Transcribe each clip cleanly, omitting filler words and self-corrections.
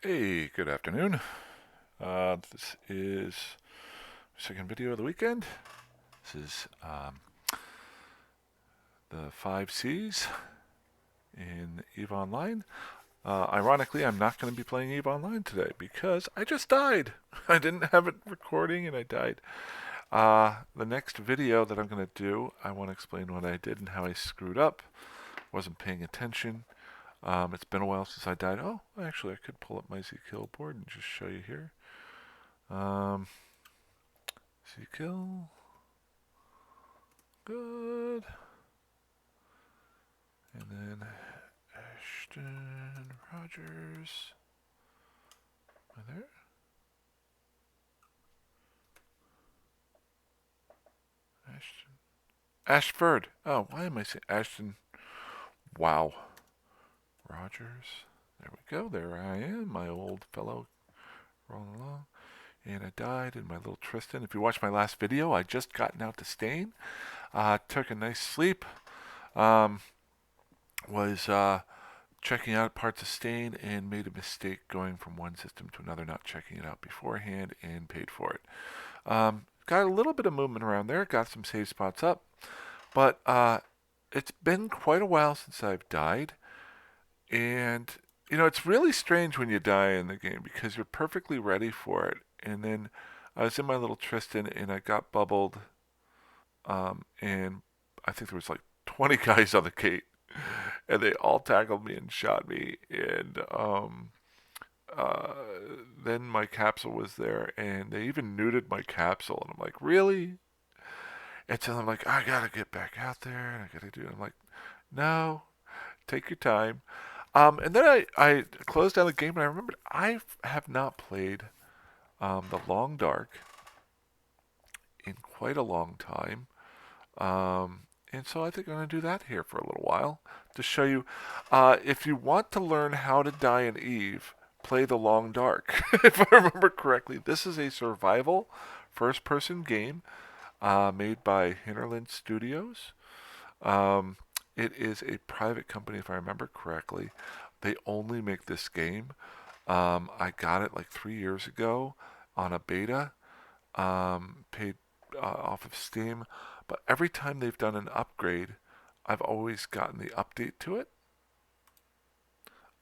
Hey, good afternoon. This is second video of the weekend. This is the 5 Cs in EVE Online. Ironically, I'm not going to be playing EVE Online today because I just died. I didn't have it recording and I died. The next video that I'm going to do, I want to explain what I did and how I screwed up. Wasn't paying attention. It's been a while since I died. Oh, actually, I could pull up my Zkill board and just show you here. Zkill. Good. And then Ashton Rogers. Am I there? Ashton. Ashford. Oh, why am I saying Ashton? Wow. Rogers. There we go. There I am, my old fellow rolling along. And I died in my little Tristan. If you watched my last video, I just gotten out to Stain. Took a nice sleep. Um, was checking out parts of Stain and made a mistake going from one system to another, not checking it out beforehand, and paid for it. Got a little bit of movement around there, got some save spots up, but it's been quite a while since I've died, and it's really strange when you die in the game because you're perfectly ready for it, and then I was in my little Tristan and I got bubbled, and I think there was like 20 guys on the gate, and they all tackled me and shot me, and uh, then my capsule was there, and they even neutered my capsule, and I'm like, really? And so I'm like, I gotta get back out there, and I gotta do it. I'm like, no, take your time. And then I closed down the game, and I remembered I have not played the Long Dark in quite a long time. And so I think I'm going to do that here for a little while to show you. If you want to learn how to die in Eve, play The Long Dark. If I remember correctly, this is a survival first person game made by Hinterland Studios. Um, it is a private company, if I remember correctly. They only make this game. I got it like 3 years ago on a beta, paid off of Steam. But every time they've done an upgrade, I've always gotten the update to it.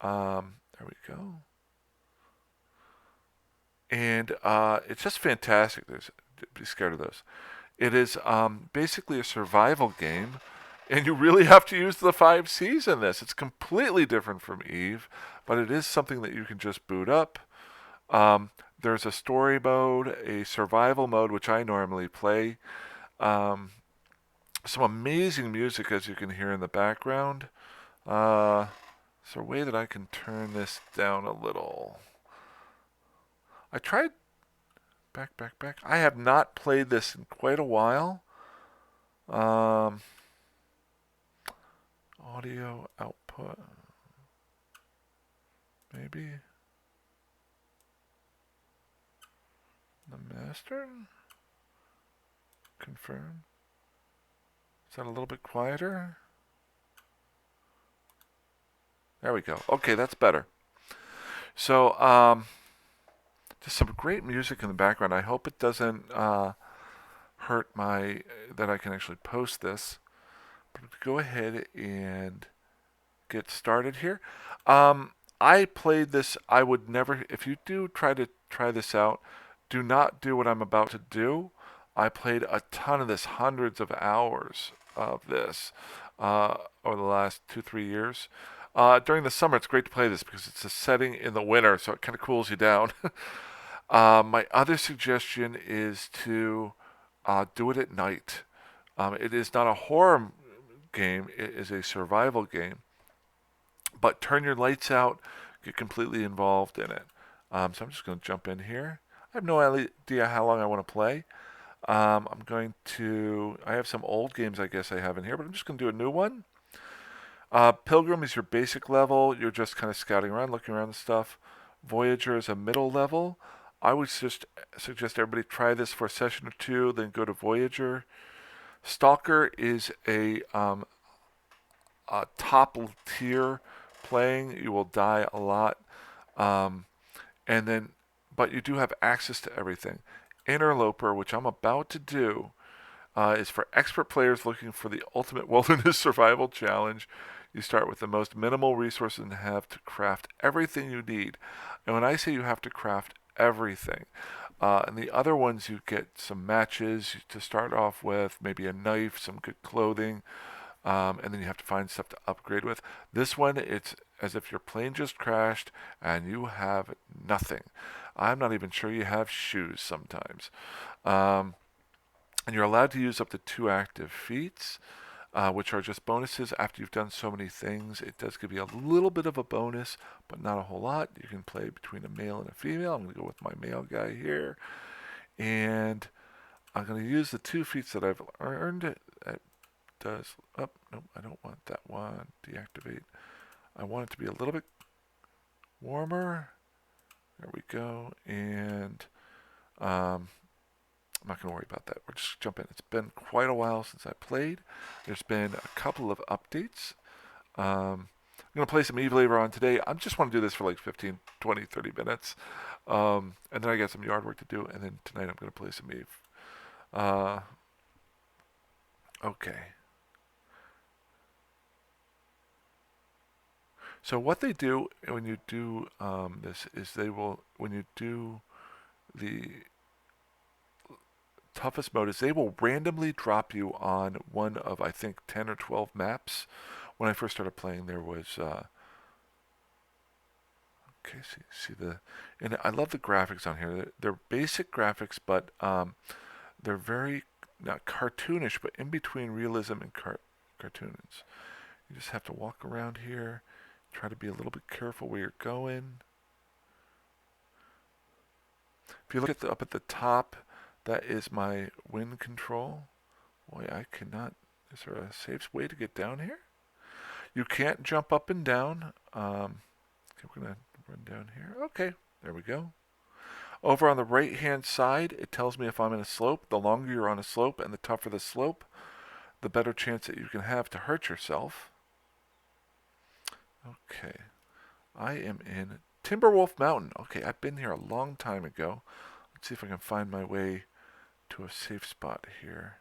There we go. And it's just fantastic. Be scared of those. It is basically a survival game, and you really have to use the 5 Cs in this. It's completely different from Eve, but it is something that you can just boot up. There's a story mode, a survival mode, which I normally play. Um, some amazing music, as you can hear in the background. Is there a way that I can turn this down a little? I tried back. I have not played this in quite a while. Um, audio output, maybe the master. Confirm. Is that a little bit quieter? There we go. Okay, that's better. So, just some great music in the background. I hope it doesn't hurt that I can actually post this. But go ahead and get started here. I played this. I would never, if you do try this out, do not do what I'm about to do. I played a ton of this, hundreds of hours of this over the last 2, 3 years. During the summer, it's great to play this because it's a setting in the winter, so it kind of cools you down. My other suggestion is to do it at night. It is not a horror game, it is a survival game. But turn your lights out, get completely involved in it. So I'm just going to jump in here. I have no idea how long I want to play. I have some old games I guess I have in here, but I'm just going to do a new one. Pilgrim is your basic level. You're just kind of scouting around, looking around and stuff. Voyager is a middle level. I would just suggest everybody try this for a session or two, then go to Voyager. Stalker is a top tier playing. You will die a lot. and then, but you do have access to everything. Interloper, which I'm about to do, is for expert players looking for the ultimate wilderness survival challenge. You start with the most minimal resources and have to craft everything you need. And when I say you have to craft everything, and the other ones you get some matches to start off with, maybe a knife, some good clothing, and then you have to find stuff to upgrade with. This one, it's as if your plane just crashed and you have nothing. I'm not even sure you have shoes sometimes. Um, and you're allowed to use up to 2 active feats, which are just bonuses after you've done so many things. It does give you a little bit of a bonus, but not a whole lot. You can play between a male and a female. I'm going to go with my male guy here. And I'm going to use the 2 feats that I've earned. It does. Oh, no, I don't want that one. Deactivate. I want it to be a little bit warmer. There we go. And I'm not going to worry about that. We'll just jump in. It's been quite a while since I played. There's been a couple of updates. I'm going to play some Eve later on today. I just want to do this for like 15, 20, 30 minutes. And then I got some yard work to do. And then tonight I'm going to play some Eve. Okay. So what they do when you do this is they will, when you do the toughest mode, is they will randomly drop you on one of, I think, 10 or 12 maps. When I first started playing, there was okay. See the, and I love the graphics on here. They're basic graphics, but they're very not cartoonish, but in between realism and cartoons. You just have to walk around here, try to be a little bit careful where you're going. If you look at up at the top, that is my wind control. Boy, I cannot. Is there a safe way to get down here? You can't jump up and down. Okay, we're gonna run down here. Okay, there we go. Over on the right-hand side, it tells me if I'm in a slope. The longer you're on a slope and the tougher the slope, the better chance that you can have to hurt yourself. Okay, I am in Timberwolf Mountain. Okay, I've been here a long time ago. Let's see if I can find my way to a safe spot here.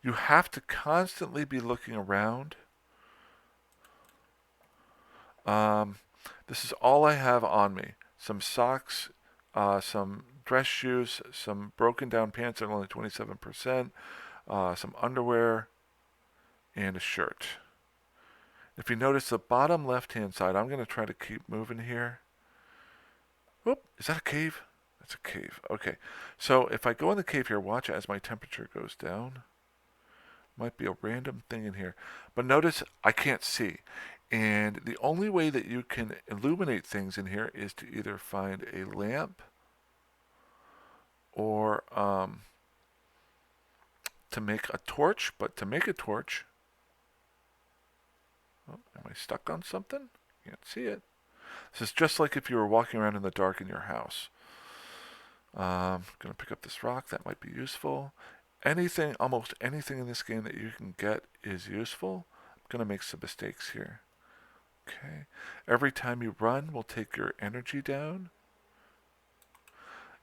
You have to constantly be looking around. This is all I have on me. Some socks, some dress shoes, some broken down pants that are only 27%, some underwear, and a shirt. If you notice the bottom left-hand side, I'm going to try to keep moving here. Whoop, is that a cave? That's a cave. Okay, so if I go in the cave here, watch as my temperature goes down. Might be a random thing in here. But notice I can't see. And the only way that you can illuminate things in here is to either find a lamp or to make a torch. But to make a torch, oh, am I stuck on something? Can't see it. This is just like if you were walking around in the dark in your house. I'm going to pick up this rock. That might be useful. Anything, almost anything in this game that you can get is useful. I'm going to make some mistakes here. Okay. Every time you run will take your energy down.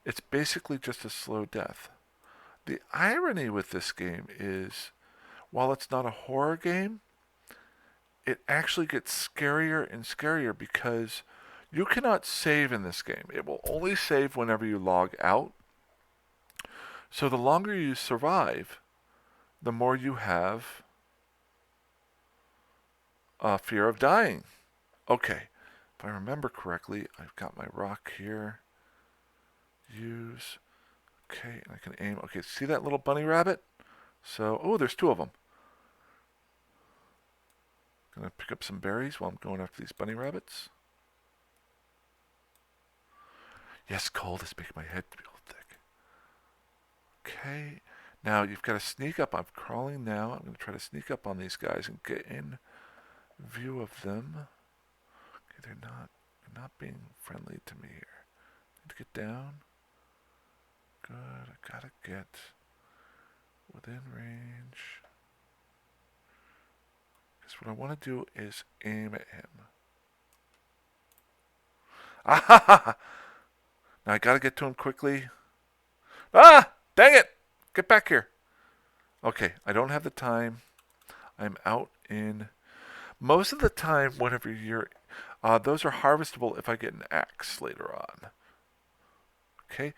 It's basically just a slow death. The irony with this game is, while it's not a horror game, it actually gets scarier and scarier because you cannot save in this game. It will only save whenever you log out. So the longer you survive, the more you have a fear of dying. Okay, if I remember correctly, I've got my rock here. Use. Okay, and I can aim. Okay, see that little bunny rabbit? So, oh, there's 2 of them. Gonna pick up some berries while I'm going after these bunny rabbits. Yes, cold is making my head feel thick. Okay, now you've got to sneak up. I'm crawling now. I'm going to try to sneak up on these guys and get in view of them. Okay, they're not being friendly to me here. Need to get down. Good, I gotta get within range. Because what I want to do is aim at him. Ah! Now I gotta get to him quickly. Ah! Dang it! Get back here. Okay, I don't have the time. I'm out in... Most of the time, whenever you're... those are harvestable if I get an axe later on. Okay.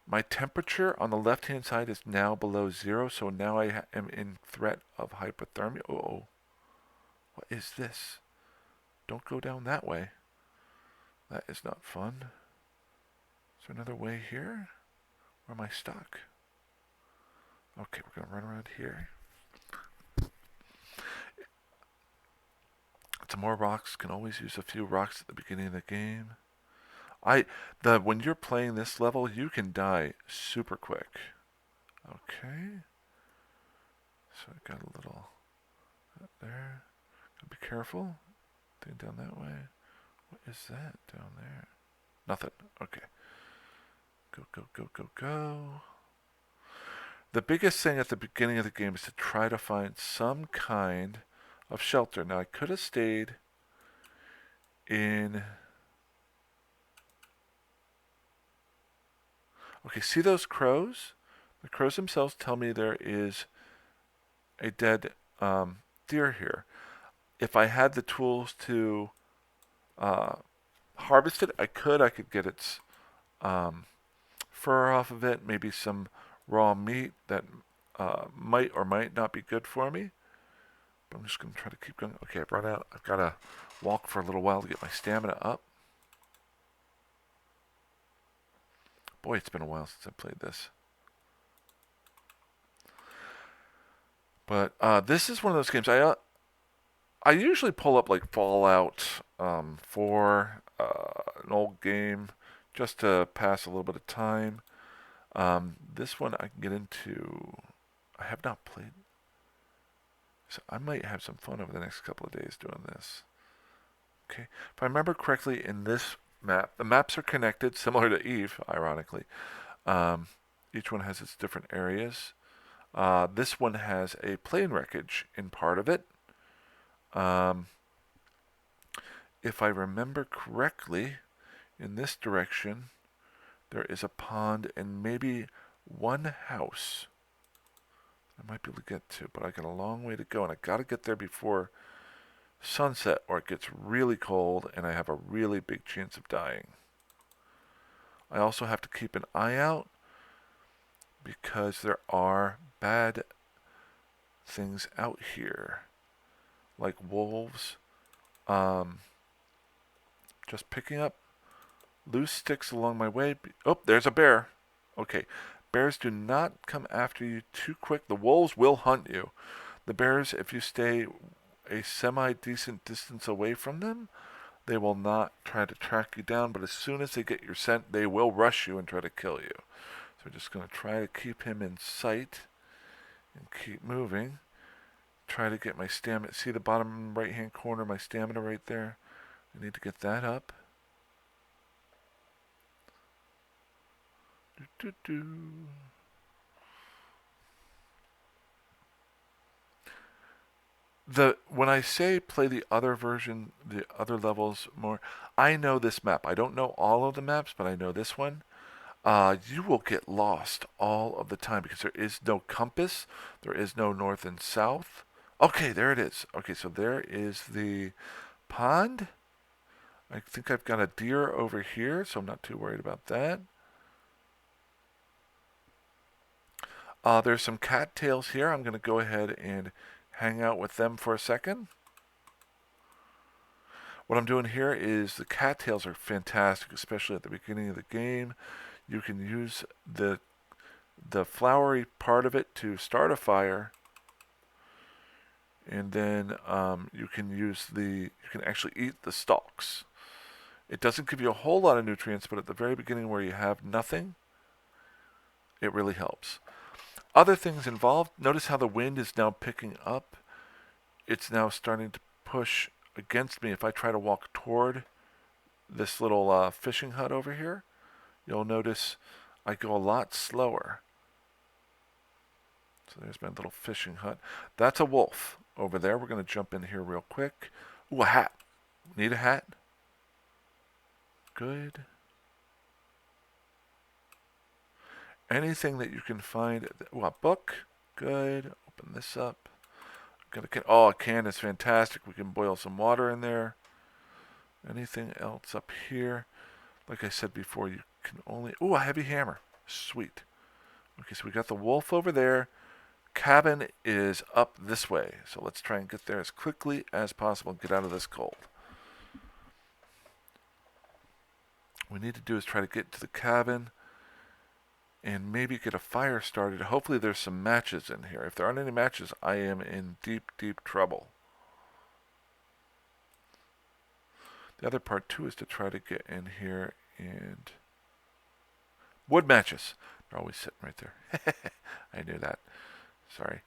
My temperature on the left-hand side is now below 0, so now I am in threat of hypothermia. Uh-oh. What is this? Don't go down that way. That is not fun. Is there another way here? Or am I stuck? Okay, we're going to run around here. Some more rocks. Can always use a few rocks at the beginning of the game. When you're playing this level, you can die super quick. Okay. So I got a little there. Gotta be careful. Thing down that way. What is that down there? Nothing. Okay. Go, go, go, go, go. The biggest thing at the beginning of the game is to try to find some kind of shelter. Now I could have stayed in... Okay, see those crows? The crows themselves tell me there is a dead deer here. If I had the tools to harvest it, I could get its fur off of it, maybe some raw meat that might or might not be good for me. But I'm just going to try to keep going. Okay, I've run out. I've got to walk for a little while to get my stamina up. Boy, it's been a while since I played this. But this is one of those games I usually pull up like Fallout 4, an old game, just to pass a little bit of time. This one I can get into. I have not played, so I might have some fun over the next couple of days doing this. Okay, if I remember correctly, in this map, the maps are connected, similar to Eve, ironically. Each one has its different areas. This one has a plane wreckage in part of it. If I remember correctly, in this direction, there is a pond and maybe one house I might be able to get to, but I got a long way to go, and I got to get there before sunset, or it gets really cold, and I have a really big chance of dying. I also have to keep an eye out because there are bad things out here, like wolves. Just picking up loose sticks along my way. Oh, there's a bear. Okay, bears do not come after you too quick. The wolves will hunt you. The bears, if you stay a semi-decent distance away from them, they will not try to track you down, but as soon as they get your scent, they will rush you and try to kill you. So we're just going to try to keep him in sight and keep moving. Try to get my stamina. See the bottom right-hand corner, my stamina right there? I need to get that up. When I say play the other version, the other levels more, I know this map. I don't know all of the maps, but I know this one. You will get lost all of the time because there is no compass. There is no north and south. Okay, there it is. Okay, so there is the pond. I think I've got a deer over here, so I'm not too worried about that. There's some cattails here. I'm going to go ahead and hang out with them for a second. What I'm doing here is the cattails are fantastic, especially at the beginning of the game. You can use the flowery part of it to start a fire, and then you can actually eat the stalks. It doesn't give you a whole lot of nutrients, but at the very beginning where you have nothing, it really helps. Other things involved, notice how the wind is now picking up. It's now starting to push against me. If I try to walk toward this little fishing hut over here, you'll notice I go a lot slower. So there's my little fishing hut. That's a wolf over there. We're going to jump in here real quick. Ooh, a hat. Need a hat? Good. Anything that you can find. Well, book. Good. Open this up. Got a can. Oh, a can is fantastic. We can boil some water in there. Anything else up here? Like I said before, you can only... Ooh, a heavy hammer. Sweet. Okay, so we got the wolf over there. Cabin is up this way. So let's try and get there as quickly as possible and get out of this cold. What we need to do is try to get to the cabin and maybe get a fire started. Hopefully there's some matches in here. If there aren't any matches, I am in deep, deep trouble. The other part, too, is to try to get in here and... Wood matches. They're always sitting right there. I knew that. Sorry.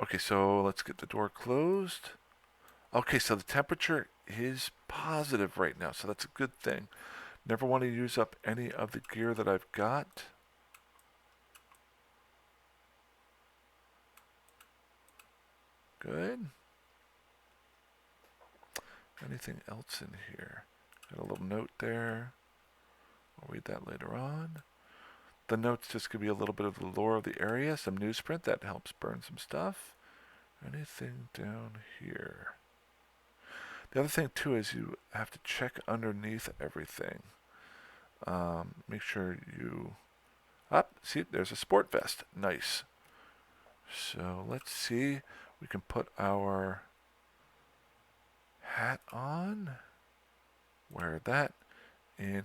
Okay, so let's get the door closed. Okay, so the temperature is positive right now, so that's a good thing. Never want to use up any of the gear that I've got. Good. Anything else in here? Got a little note there. I'll read that later on. The note's just going to be a little bit of the lore of the area, some newsprint that helps burn some stuff. Anything down here? The other thing, too, is you have to check underneath everything. Make sure you... see, there's a sport vest. Nice. So let's see. We can put our hat on. Wear that. And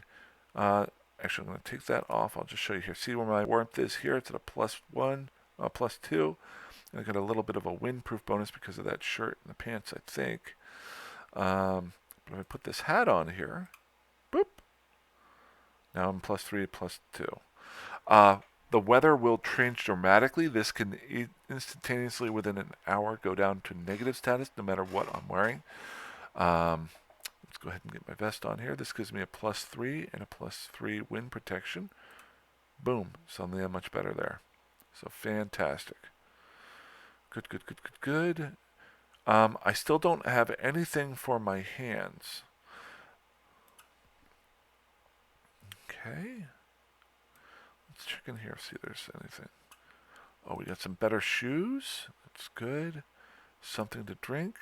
actually, I'm going to take that off. I'll just show you here. See where my warmth is here? It's at a +1, +2. And I got a little bit of a windproof bonus because of that shirt and the pants, I think. But if I put this hat on here, boop. Now I'm +3, +2. The weather will change dramatically. This can instantaneously, within an hour, go down to negative status, no matter what I'm wearing. Let's go ahead and get my vest on here. This gives me a +3 and a +3 wind protection. Boom. Suddenly I'm much better there. So fantastic. Good, good, good, good, good. I still don't have anything for my hands. Okay. Let's check in here, see if there's anything. Oh, we got some better shoes. That's good. Something to drink.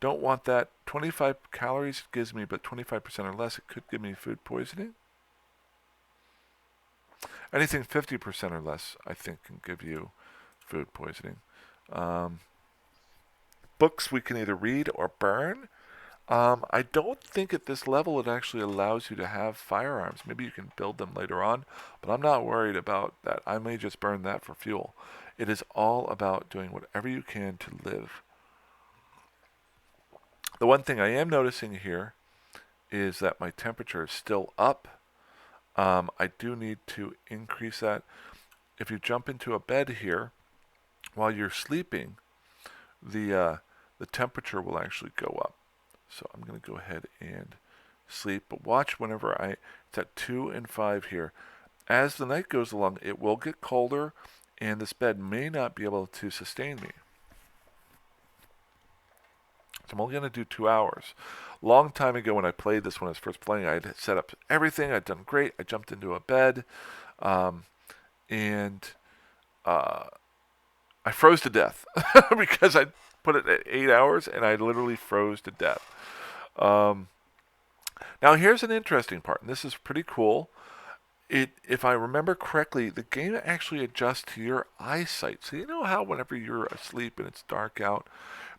Don't want that. 25 calories it gives me, but 25% or less, it could give me food poisoning. Anything 50% or less, I think, can give you food poisoning. Books we can either read or burn. I don't think at this level it actually allows you to have firearms. Maybe you can build them later on, but I'm not worried about that. I may just burn that for fuel. It is all about doing whatever you can to live. The one thing I am noticing here is that my temperature is still up. I do need to increase that. If you jump into a bed here while you're sleeping, the temperature will actually go up. So I'm going to go ahead and sleep. But watch whenever it's at 2 and 5 here. As the night goes along, it will get colder, and this bed may not be able to sustain me. So I'm only going to do 2 hours. Long time ago when I played this, when I was first playing, I had set up everything. I'd done great. I jumped into a bed, and I froze to death because I put it at 8 hours, and I literally froze to death. Now here's an interesting part, and this is pretty cool. If I remember correctly, the game actually adjusts to your eyesight. So you know how whenever you're asleep and it's dark out,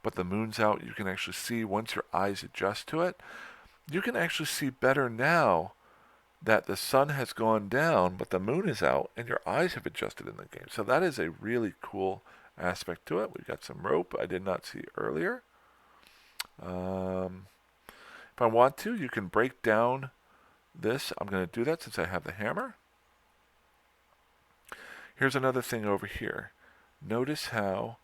but the moon's out, you can actually see once your eyes adjust to it. You can actually see better now that the sun has gone down, but the moon is out, and your eyes have adjusted in the game. So that is a really cool aspect to it. We've got some rope I did not see earlier. If I want to, you can break down this. I'm going to do that since I have the hammer. Here's another thing over here. Notice how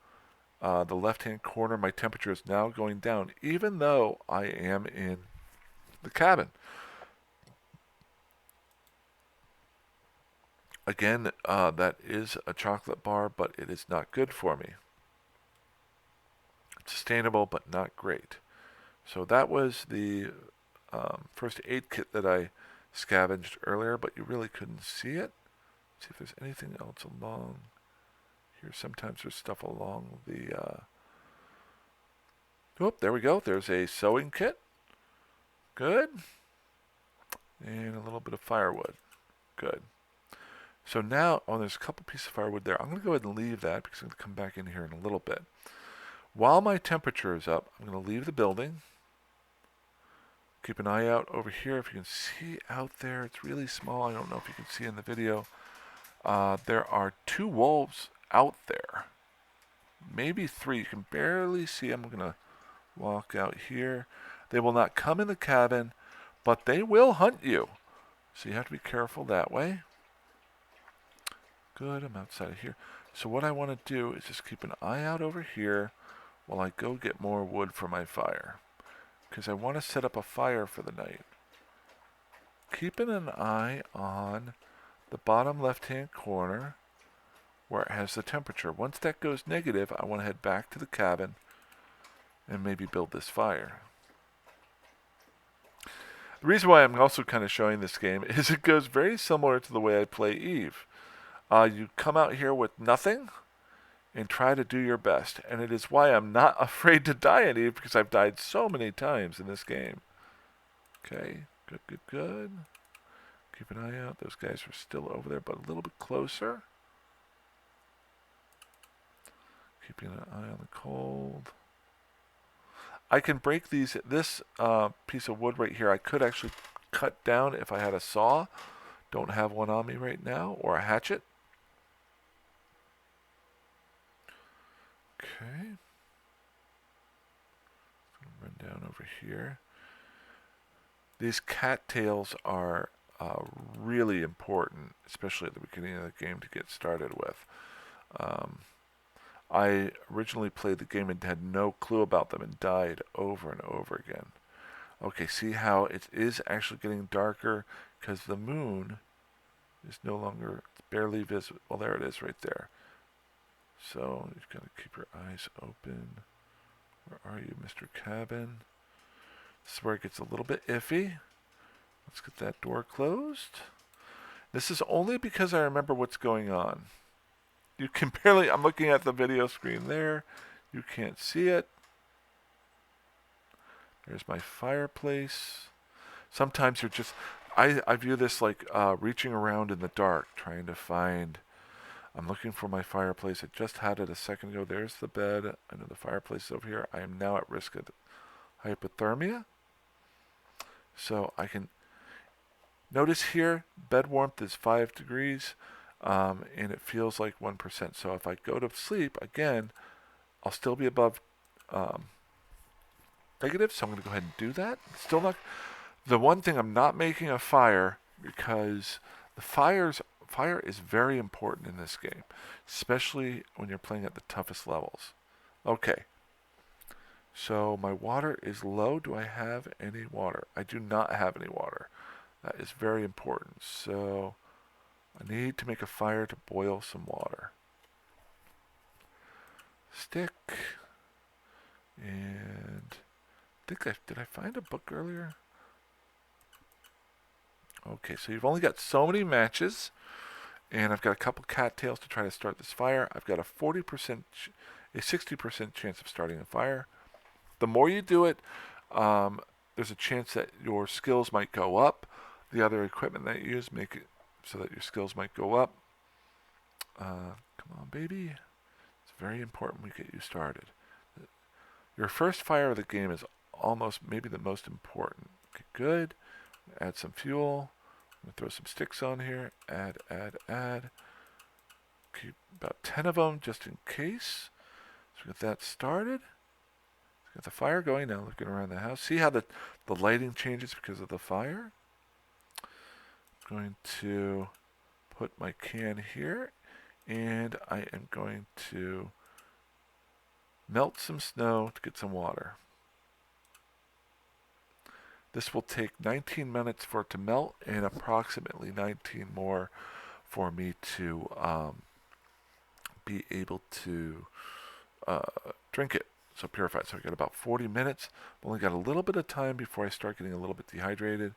the left-hand corner, my temperature is now going down, even though I am in the cabin. Again, that is a chocolate bar, but it is not good for me. It's sustainable, but not great. So that was the first aid kit that I scavenged earlier, but you really couldn't see it. See if there's anything else along here. Sometimes there's stuff along the... Oh, there we go. There's a sewing kit. Good. And a little bit of firewood. Good. So now, oh, there's a couple pieces of firewood there. I'm going to go ahead and leave that because I'm going to come back in here in a little bit. While my temperature is up, I'm going to leave the building. Keep an eye out over here. If you can see out there, it's really small. I don't know if you can see in the video. There are 2 wolves out there. Maybe 3. You can barely see them. I'm going to walk out here. They will not come in the cabin, but they will hunt you. So you have to be careful that way. Good, I'm outside of here. So what I want to do is just keep an eye out over here while I go get more wood for my fire. Because I want to set up a fire for the night. Keeping an eye on the bottom left-hand corner where it has the temperature. Once that goes negative, I want to head back to the cabin and maybe build this fire. The reason why I'm also kind of showing this game is it goes very similar to the way I play Eve. You come out here with nothing and try to do your best. And it is why I'm not afraid to die in Eve, because I've died so many times in this game. Okay, good, good, good. Keep an eye out. Those guys are still over there, but a little bit closer. Keeping an eye on the cold. I can break this piece of wood right here. I could actually cut down if I had a saw. Don't have one on me right now, or a hatchet. Okay. Run down over here. These cattails are really important, especially at the beginning of the game to get started with. I originally played the game and had no clue about them and died over and over again. Okay, see how it is actually getting darker because the moon is no longer, it's barely visible. Well, there it is right there. So you've got to keep your eyes open. Where are you, Mr. Cabin? This is where it gets a little bit iffy. Let's get that door closed. This is only because I remember what's going on. You can barely, I'm looking at the video screen there. You can't see it. There's my fireplace. Sometimes you're just, I view this like reaching around in the dark, trying to find, I'm looking for my fireplace. I just had it a second ago. There's the bed. I know the fireplace is over here. I am now at risk of hypothermia. So I can, notice here, bed warmth is 5 degrees. And it feels like 1%. So if I go to sleep, again, I'll still be above negative. So I'm going to go ahead and do that. Still not. The one thing, I'm not making a fire because the fire is very important in this game, especially when you're playing at the toughest levels. Okay. So my water is low. Do I have any water? I do not have any water. That is very important. So I need to make a fire to boil some water. Stick. And did I find a book earlier? Okay, so you've only got so many matches, and I've got a couple cattails to try to start this fire. I've got a 60% chance of starting a fire. The more you do it, there's a chance that your skills might go up. The other equipment that you use make it so that your skills might go up. Come on, baby. It's very important we get you started. Your first fire of the game is almost maybe the most important. Okay, good. Add some fuel. I'm going to throw some sticks on here. Add. Keep about 10 of them just in case. So we get that started. Got the fire going now, looking around the house. See how the lighting changes because of the fire? I'm going to put my can here, and I am going to melt some snow to get some water. This will take 19 minutes for it to melt and approximately 19 more for me to be able to drink it. So purified. So I got about 40 minutes. I've only got a little bit of time before I start getting a little bit dehydrated.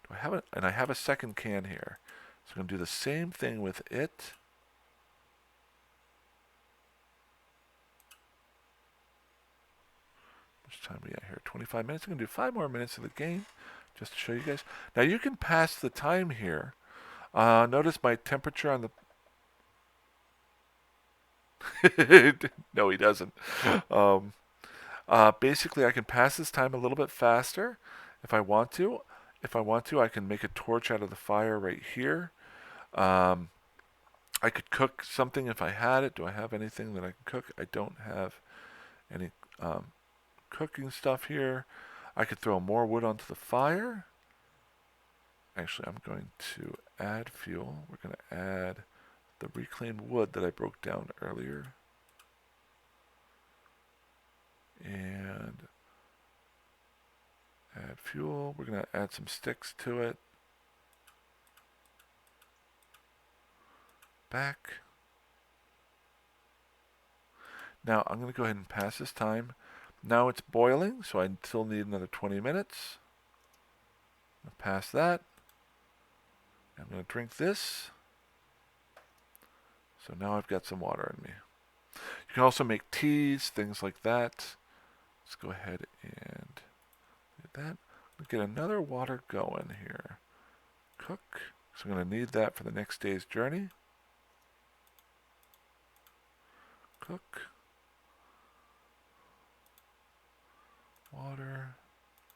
Do I have it? And I have a second can here. So I'm going to do the same thing with it. Which time we at here? 25 minutes. I'm going to do 5 more minutes of the game just to show you guys. Now you can pass the time here. Notice my temperature on the... No, he doesn't. Basically, I can pass this time a little bit faster if I want to. If I want to, I can make a torch out of the fire right here. I could cook something if I had it. Do I have anything that I can cook? I don't have any cooking stuff here. I could throw more wood onto the fire. Actually, I'm going to add fuel. We're going to add the reclaimed wood that I broke down earlier. And add fuel. We're going to add some sticks to it. Back. Now I'm going to go ahead and pass this time. Now it's boiling, so I still need another 20 minutes. I'll pass that. I'm going to drink this. So now I've got some water in me. You can also make teas, things like that. Let's go ahead and do that. Get another water going here. Cook. So I'm going to need that for the next day's journey. Cook. Water.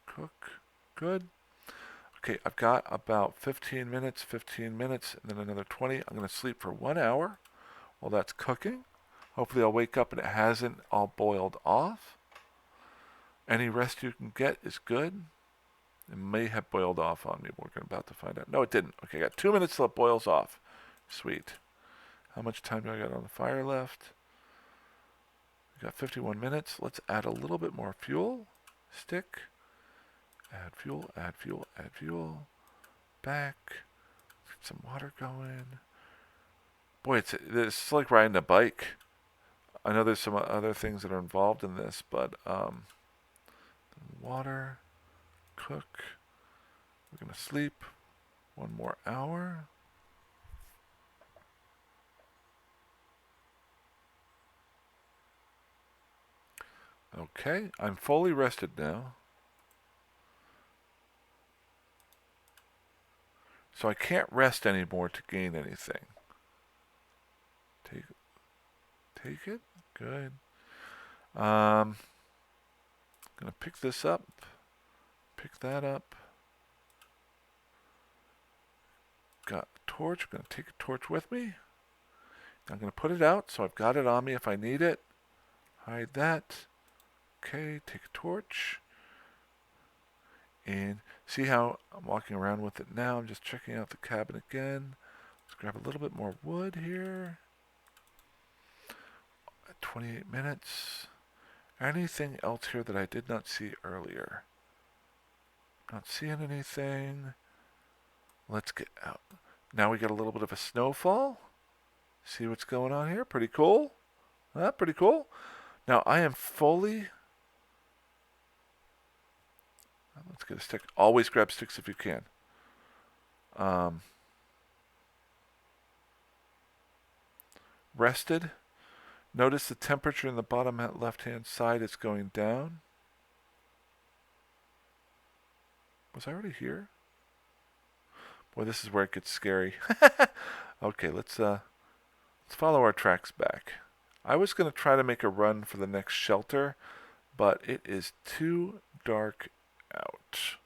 Cook. Good. Okay, I've got about 15 minutes, and then another 20. I'm going to sleep for 1 hour while that's cooking. Hopefully I'll wake up and it hasn't all boiled off. Any rest you can get is good. It may have boiled off on me. We're about to find out. No, it didn't. Okay, I got 2 minutes till it boils off. Sweet. How much time do I got on the fire left? We got 51 minutes. Let's add a little bit more fuel. Stick. Add fuel, add fuel, add fuel. Back. Get some water going. Boy, it's like riding a bike. I know there's some other things that are involved in this, but water. Cook. We're going to sleep 1 more hour. Okay, I'm fully rested now. So I can't rest anymore to gain anything. Take it. Good. Gonna pick this up. Pick that up. Got a torch. I'm gonna take a torch with me. I'm gonna put it out so I've got it on me if I need it. Hide that. Okay, take a torch. And see how I'm walking around with it now. I'm just checking out the cabin again. Let's grab a little bit more wood here. 28 minutes. Anything else here that I did not see earlier? Not seeing anything. Let's get out. Now we got a little bit of a snowfall. See what's going on here? Pretty cool. Pretty cool. Now I am fully... Let's get a stick. Always grab sticks if you can. Rested. Notice the temperature in the bottom left-hand side is going down. Was I already here? Boy, this is where it gets scary. Okay, let's follow our tracks back. I was going to try to make a run for the next shelter, but it is too dark out.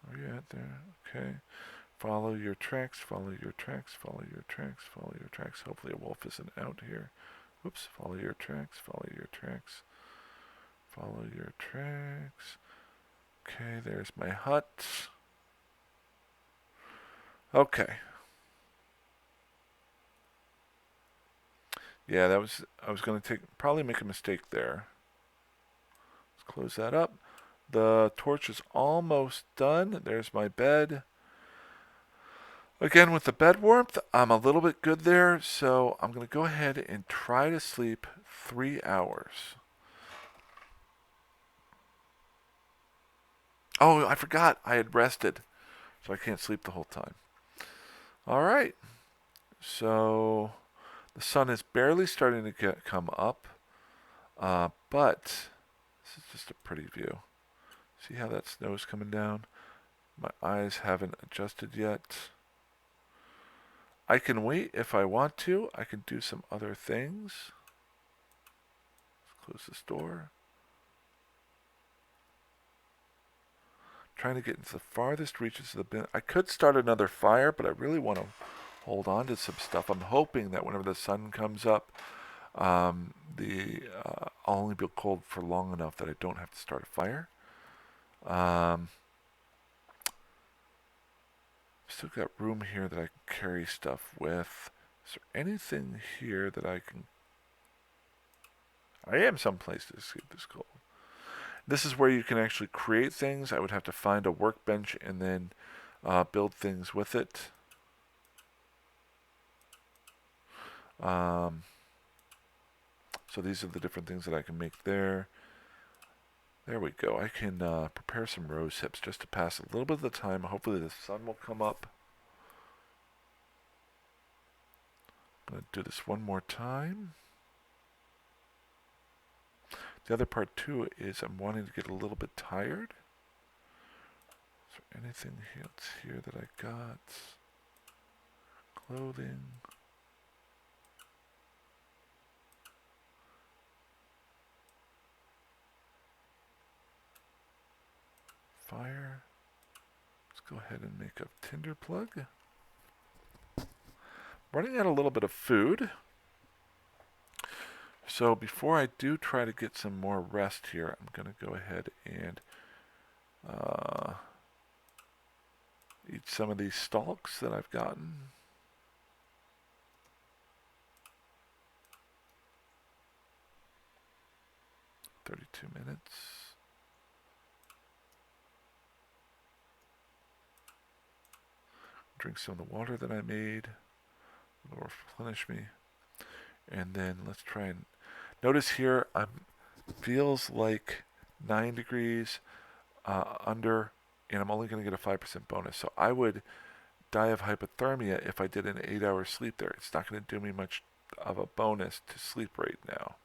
Are you out there? Okay. Follow your tracks, follow your tracks, follow your tracks, follow your tracks. Hopefully a wolf isn't out here. Whoops. Follow your tracks, follow your tracks. Follow your tracks. Okay, there's my hut. Okay. Yeah, I was going to probably make a mistake there. Let's close that up. The torch is almost done. There's my bed. Again, with the bed warmth, I'm a little bit good there, so I'm going to go ahead and try to sleep 3 hours. Oh, I forgot. I had rested, so I can't sleep the whole time. All right. So the sun is barely starting to come up, but this is just a pretty view. See how that snow's coming down? My eyes haven't adjusted yet. I can wait if I want to. I can do some other things. Let's close this door. Trying to get into the farthest reaches of the bin. I could start another fire, but I really want to hold on to some stuff. I'm hoping that whenever the sun comes up, I'll only be cold for long enough that I don't have to start a fire. Still got room here that I can carry stuff with. Is there anything here that I can... I am someplace to escape this cold. This is where you can actually create things. I would have to find a workbench and then build things with it. So these are the different things that I can make there. There we go. I can prepare some rose hips just to pass a little bit of the time. Hopefully the sun will come up. I'm going to do this one more time. The other part too is I'm wanting to get a little bit tired. Is there anything else here that I got? Clothing. Fire. Let's go ahead and make a tinder plug. Running out a little bit of food. So before I do try to get some more rest here, I'm going to go ahead and eat some of these stalks that I've gotten. "32 minutes. Drink some of the water that I made. It'll replenish me. And then let's try and... Notice here, feels like 9 degrees under, and I'm only going to get a 5% bonus. So I would die of hypothermia if I did an 8-hour sleep there. It's not going to do me much of a bonus to sleep right now.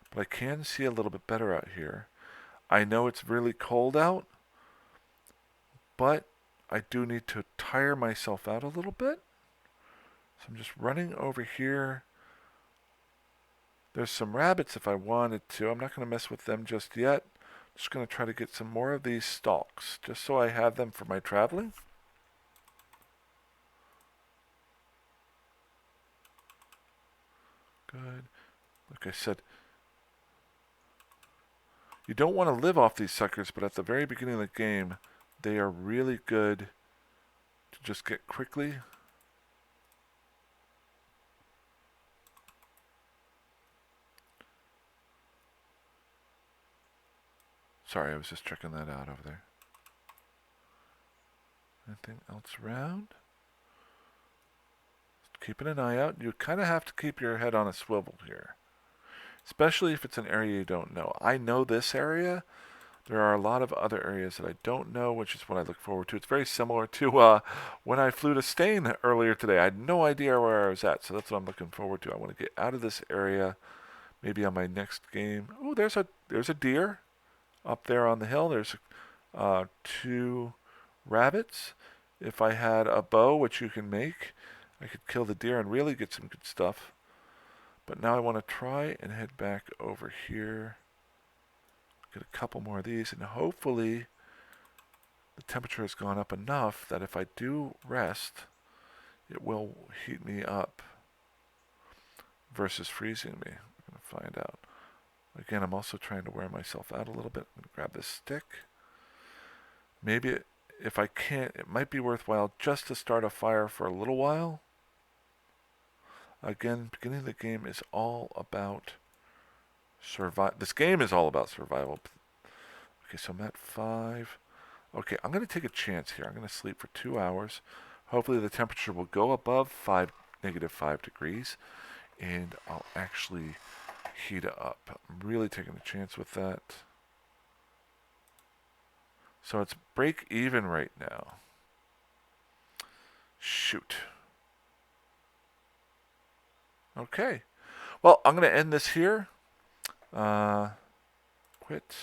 But I can see a little bit better out here. I know it's really cold out, but I do need to tire myself out a little bit. So I'm just running over here. There's some rabbits if I wanted to. I'm not going to mess with them just yet. Just going to try to get some more of these stalks, just so I have them for my traveling. Good. Like I said, you don't want to live off these suckers, but at the very beginning of the game, they are really good to just get quickly. Sorry, I was just checking that out over there. Anything else around? Keeping an eye out. You kind of have to keep your head on a swivel here, especially if it's an area you don't know. I know this area. There are a lot of other areas that I don't know, which is what I look forward to. It's very similar to when I flew to Stain earlier today. I had no idea where I was at, so that's what I'm looking forward to. I want to get out of this area, maybe on my next game. Oh, there's a deer up there on the hill. There's 2 rabbits. If I had a bow, which you can make, I could kill the deer and really get some good stuff. But now I want to try and head back over here. Get a couple more of these, and hopefully the temperature has gone up enough that if I do rest, it will heat me up versus freezing me. I'm going to find out. Again, I'm also trying to wear myself out a little bit. I'm going to grab this stick. Maybe if I can't, it might be worthwhile just to start a fire for a little while. Again, beginning of the game is all about survival. This game is all about survival. Okay, so I'm at 5. Okay, I'm going to take a chance here. I'm going to sleep for 2 hours. Hopefully the temperature will go above 5 -5 degrees, and I'll actually heat it up. I'm really taking a chance with that. So it's break even right now. Shoot. Okay. Well, I'm going to end this here. Quit.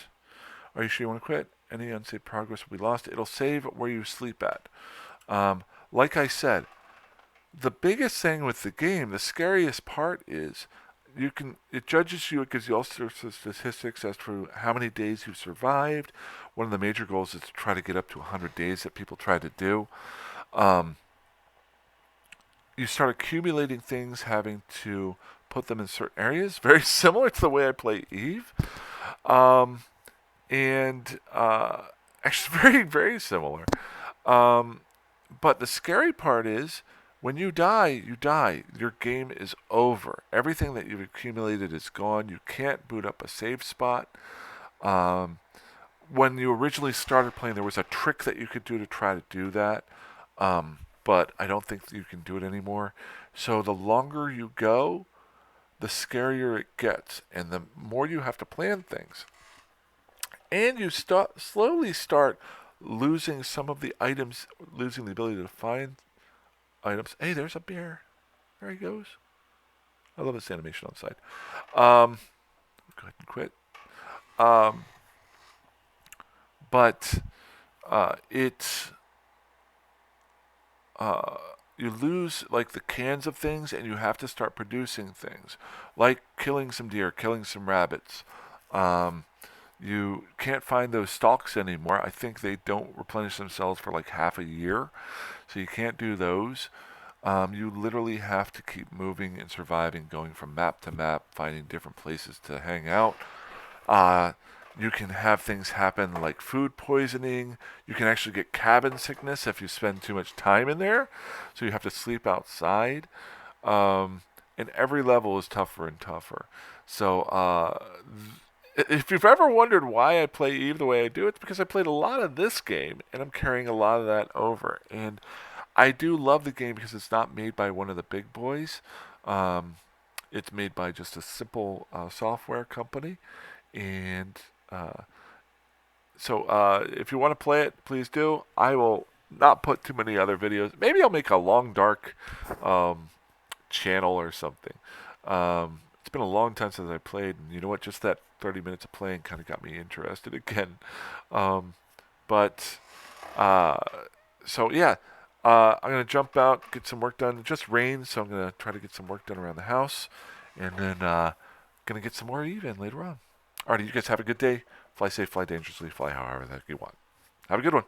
Are you sure you want to quit? Any unsaved progress will be lost. It'll save where you sleep at. Like I said, the biggest thing with the game, the scariest part is it judges you. It gives you all sorts of statistics as to how many days you've survived. One of the major goals is to try to get up to 100 days that people try to do. You start accumulating things, having to put them in certain areas, very similar to the way I play Eve. Actually very, very similar. But the scary part is when you die, you die. Your game is over. Everything that you've accumulated is gone. You can't boot up a save spot. When you originally started playing, there was a trick that you could do to try to do that. But I don't think you can do it anymore. So the longer you go, the scarier it gets, and the more you have to plan things. And you slowly start losing some of the items, losing the ability to find items. Hey, there's a bear. There he goes. I love this animation on the side. Go ahead and quit. But it's you lose like the cans of things, and you have to start producing things, like killing some deer, killing some rabbits. You can't find those stalks anymore. I think they don't replenish themselves for like half a year, so you can't do those. You literally have to keep moving and surviving, going from map to map, finding different places to hang out. You can have things happen like food poisoning. You can actually get cabin sickness if you spend too much time in there, so you have to sleep outside. And every level is tougher and tougher. So if you've ever wondered why I play Eve the way I do, it's because I played a lot of this game, and I'm carrying a lot of that over. And I do love the game because it's not made by one of the big boys. It's made by just a simple software company. And if you want to play it, please do. I will not put too many other videos. Maybe I'll make a long dark channel or something. It's been a long time since I played, and you know what? Just that 30 minutes of playing kind of got me interested again. But so yeah, I'm gonna jump out, get some work done. It just rained, so I'm gonna try to get some work done around the house, and then gonna get some more Eve in later on. Alrighty, you guys have a good day. Fly safe, fly dangerously, fly however the heck you want. Have a good one.